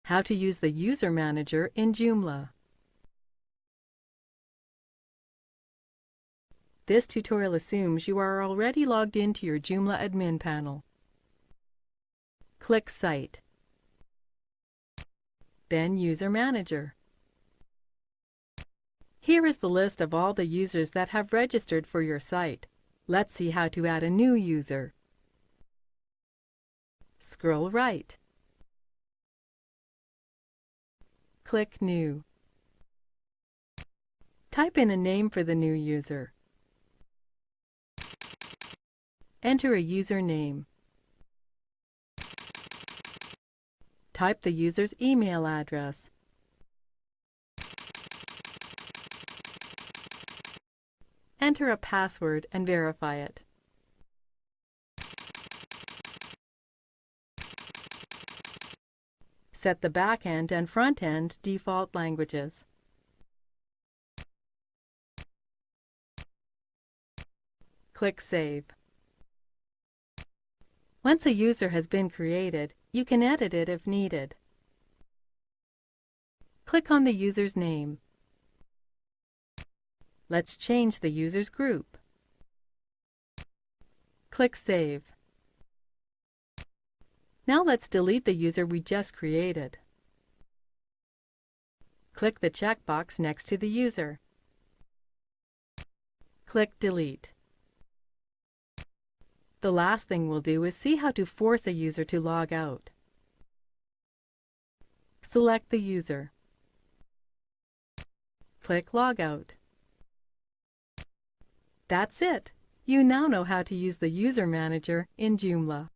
How to use the User Manager in Joomla. This tutorial assumes you are already logged into your Joomla admin panel. Click Site, then User Manager. Here is the list of all the users that have registered for your site. Let's see how to add a new user. Scroll right. Click New. Type in a name for the new user. Enter a username. Type the user's email address. Enter a password and verify it. Set the back-end and front-end default languages. Click Save. Once a user has been created, you can edit it if needed. Click on the user's name. Let's change the user's group. Click Save. Now let's delete the user we just created. Click the checkbox next to the user. Click Delete. The last thing we'll do is see how to force a user to log out. Select the user. Click Logout. That's it! You now know how to use the User Manager in Joomla.